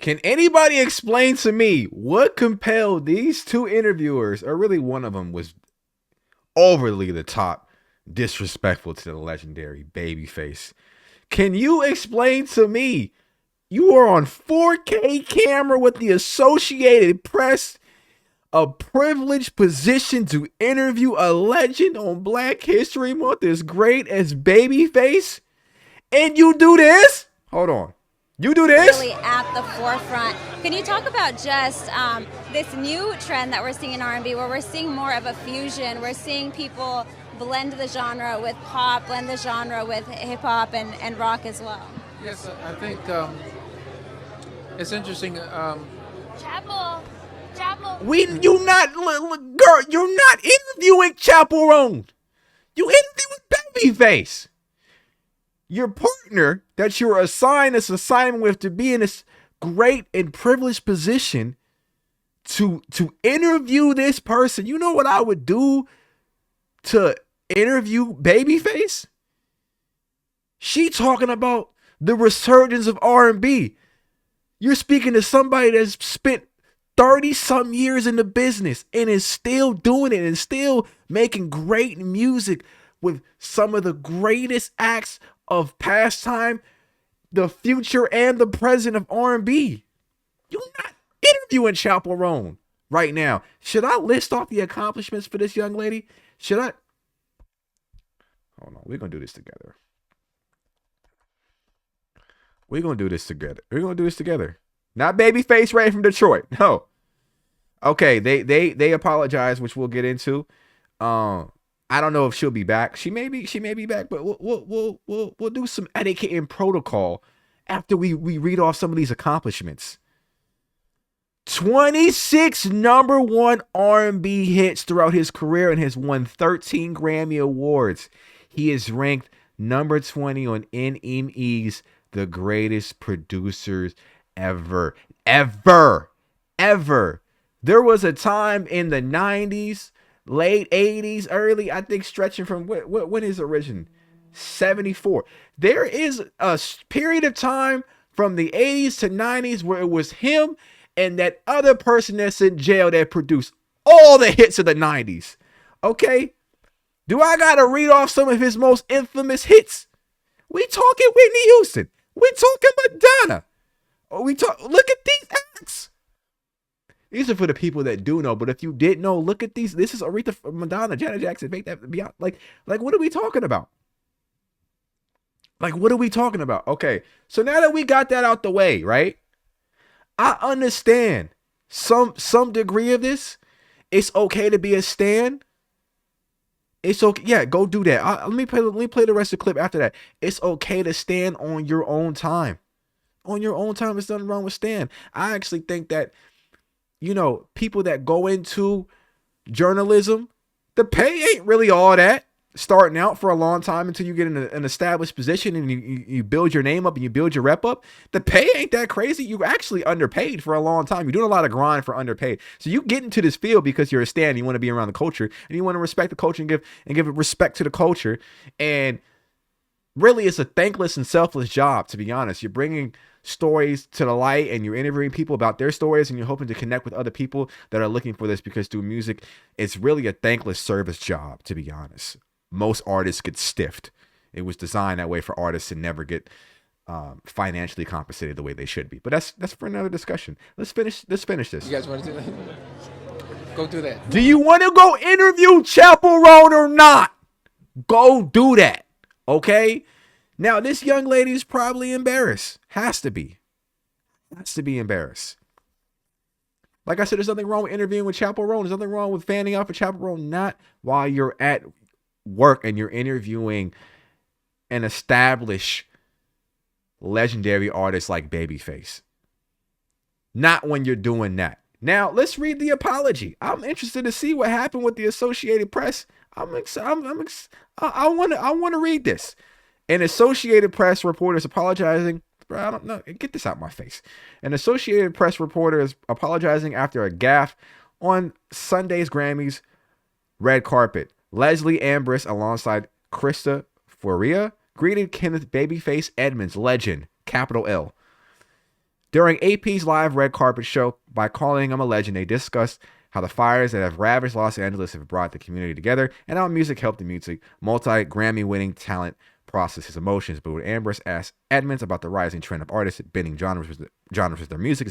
Can anybody explain to me what compelled these two interviewers, or really one of them was overly the top disrespectful to the legendary Babyface? Can you explain to me? You are on 4K camera with the Associated Press, a privileged position to interview a legend on Black History Month as great as Babyface, and you do this? Hold on. You do this? Really at the forefront. Can you talk about just this new trend that we're seeing in R&B, where we're seeing more of a fusion? We're seeing people blend the genre with pop, blend the genre with hip hop and rock as well. Yes, I think it's interesting. Chapel. You not, girl. You're not interviewing Chaperone. You interviewing Babyface. Your partner that you're assigned this assignment with to be in this great and privileged position to interview this person. You know what I would do to interview Babyface? She talking about the resurgence of R&B. You're speaking to somebody that's spent 30-some years in the business and is still doing it and still making great music with some of the greatest acts of past time, the future, and the present of R&B. You're not interviewing Chaperone right now. Should I list off the accomplishments for this young lady? Should I? Hold on. We're going to do this together. We're going to do this together. Not Babyface Ray from Detroit. No. Okay, they apologize, which we'll get into. I don't know if she'll be back. She may be back, but we'll do some etiquette and protocol after we read off some of these accomplishments. 26 number one R&B hits throughout his career and has won 13 Grammy Awards. He is ranked number 20 on NME's The Greatest Producers Ever. There was a time in the 90s, late 80s, early, I think stretching from when his origin? 74. There is a period of time from the 80s to 90s where it was him and that other person that's in jail that produced all the hits of the 90s. Okay? Do I gotta read off some of his most infamous hits? We talking Whitney Houston. We talking Madonna. Look at these acts. These are for the people that do know, but if you didn't know, look at these. This is Aretha, Madonna, Janet Jackson. Make that be like what are we talking about? Like, what are we talking about? Okay, so now that we got that out the way, right? I understand some degree of this. It's okay to be a stan. It's okay. Yeah, go do that. Let me play the rest of the clip after that. It's okay to stand on your own time. On your own time, there's nothing wrong with stan. I actually think that, people that go into journalism, the pay ain't really all that. Starting out for a long time until you get in an established position and you build your name up and you build your rep up. The pay ain't that crazy. You're actually underpaid for a long time. You're doing a lot of grind for underpaid. So you get into this field because you're a stan. You want to be around the culture and you want to respect the culture and give respect to the culture. And really, it's a thankless and selfless job, to be honest. You're bringing stories to the light and you're interviewing people about their stories and you're hoping to connect with other people that are looking for this, because through music, it's really a thankless service job, to be honest. Most artists get stiffed. It was designed that way for artists to never get financially compensated the way they should be. But that's for another discussion. Let's finish this. You guys want to do that? Go do that. Do you want to go interview Chaperone or not? Go do that. Okay? Now, this young lady is probably embarrassed. Has to be embarrassed. Like I said, there's nothing wrong with interviewing with Chaperone. There's nothing wrong with fanning out for Chaperone. Not while you're at work and you're interviewing an established legendary artist like Babyface. Not when you're doing that. Now, let's read the apology. I'm interested to see what happened with the Associated Press. I want to read this. An Associated Press reporter is apologizing. Bro, I don't know. Get this out of my face. An Associated Press reporter is apologizing after a gaffe on Sunday's Grammys red carpet. Leslie Ambrose, alongside Krista Faria, greeted Kenneth Babyface Edmonds, legend, capital L, During AP's live red carpet show, by calling him a legend, they discussed how the fires that have ravaged Los Angeles have brought the community together, and how music helped the multi-Grammy-winning talent process his emotions. But when Ambrose asked Edmonds about the rising trend of artists bending genres with their music,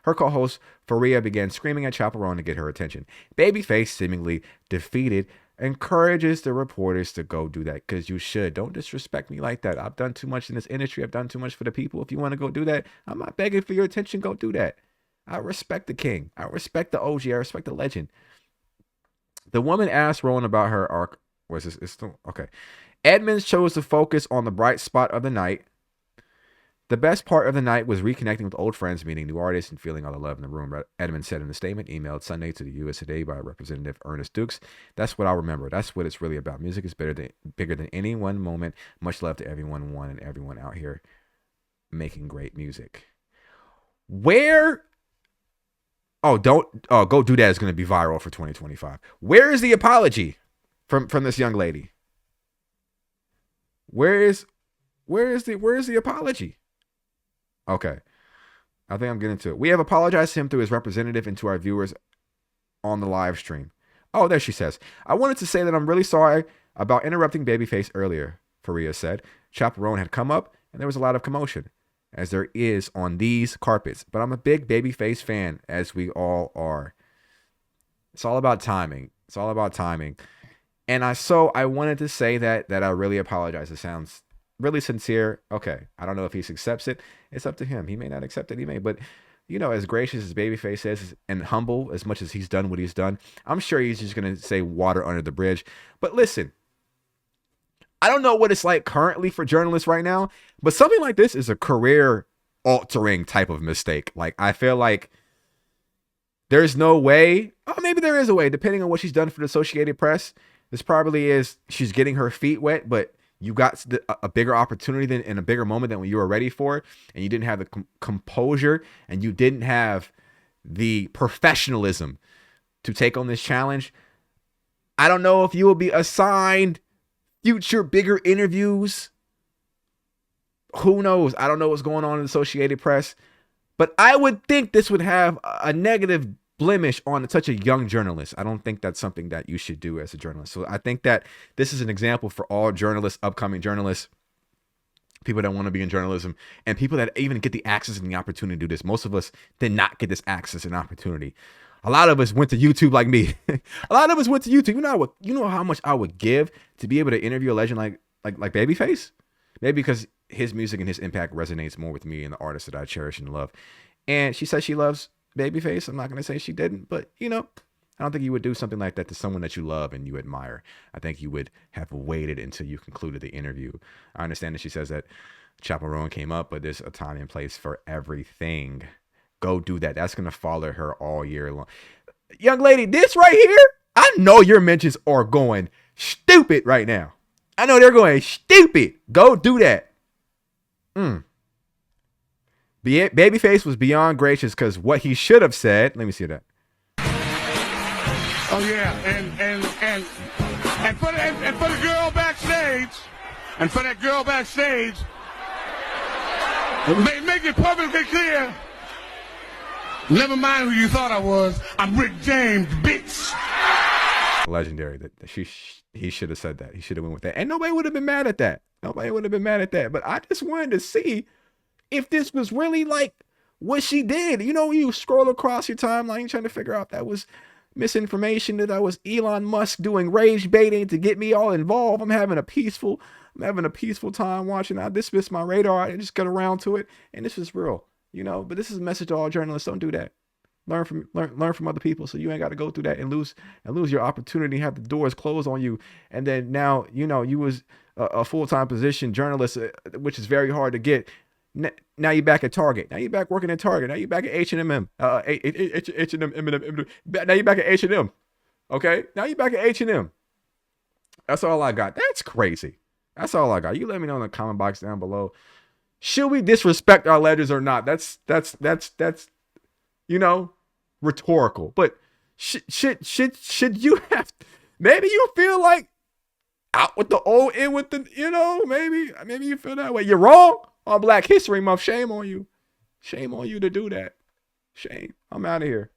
her co-host Faria began screaming at Chaperone to get her attention. Babyface, seemingly defeated, encourages the reporters to go do that, because you should. Don't disrespect me like that. I've done too much in this industry. I've done too much for the people. If you want to go do that, I'm not begging for your attention. Go do that. I respect the king. I respect the OG. I respect the legend. The woman asked Rowan about her arc. Was this? It's still okay. Edmonds chose to focus on the bright spot of the night. The best part of the night was reconnecting with old friends, meeting new artists, and feeling all the love in the room, Edmonds said in a statement emailed Sunday to the U.S. Today by Representative Ernest Dukes. That's what I'll remember. That's what it's really about. Music is bigger than any one moment. Much love to everyone, and everyone out here making great music. Where... Go do that is going to be viral for 2025. Where is the apology from this young lady? Where is the apology? Okay. I think I'm getting to it. We have apologized to him through his representative and to our viewers on the live stream. Oh, there she says. I wanted to say that I'm really sorry about interrupting Babyface earlier, Faria said. Chaperone had come up and there was a lot of commotion, as there is on these carpets. But I'm a big Babyface fan, as we all are. It's all about timing. It's all about timing. And I wanted to say that I really apologize. It sounds really sincere. Okay. I don't know if he accepts it. It's up to him. He may not accept it. He may. But, as gracious as Babyface is and humble as much as he's done what he's done, I'm sure he's just going to say water under the bridge. But listen, I don't know what it's like currently for journalists right now, but something like this is a career-altering type of mistake. Like, I feel like there's no way, maybe there is a way, depending on what she's done for the Associated Press. This probably is, she's getting her feet wet, but you got a bigger opportunity and a bigger moment than what you were ready for, and you didn't have the composure, and you didn't have the professionalism to take on this challenge. I don't know if you will be assigned future bigger interviews. Who knows? I don't know what's going on in the Associated Press, but I would think this would have a negative blemish on such a young journalist. I don't think that's something that you should do as a journalist. So I think that this is an example for all journalists, upcoming journalists, people that want to be in journalism, and people that even get the access and the opportunity to do this. Most of us did not get this access and opportunity. A lot of us went to YouTube like me. A lot of us went to YouTube. You know how much I would give to be able to interview a legend like Babyface? Maybe because his music and his impact resonates more with me and the artists that I cherish and love. And she says she loves Babyface. I'm not going to say she didn't, but I don't think you would do something like that to someone that you love and you admire. I think you would have waited until you concluded the interview. I understand that she says that Chaperone came up, but there's a time and place for everything. Go do that. That's going to follow her all year long. Young lady, this right here, I know your mentions are going stupid right now. I know they're going stupid. Go do that. Babyface was beyond gracious, because what he should have said, let me see that. Oh yeah, and for the girl backstage, make it perfectly clear. Never mind who you thought I was. I'm Rick James, bitch. Legendary. That he should have said that. He should have went with that, and nobody would have been mad at that. But I just wanted to see if this was really like what she did. You scroll across your timeline trying to figure out if that was misinformation, that was Elon Musk doing rage baiting to get me all involved. I'm having a peaceful time watching. I dismissed my radar. I just got around to it, and this is real. But this is a message to all journalists. Don't do that. Learn from other people, so you ain't got to go through that and lose your opportunity, have the doors closed on you, and then now you was a full-time position journalist, which is very hard to get. Now you're back at Target. Now you're back working at Target. Now you're back at H&M. Now you're back at H&M. Okay? Now you're back at H&M. That's all I got. That's crazy. That's all I got. You let me know in the comment box down below. Should we disrespect our legends or not? That's rhetorical. But should you have, maybe you feel like out with the old, in with the, maybe you feel that way. You're wrong on Black History Month. Shame on you. Shame on you to do that. Shame. I'm out of here.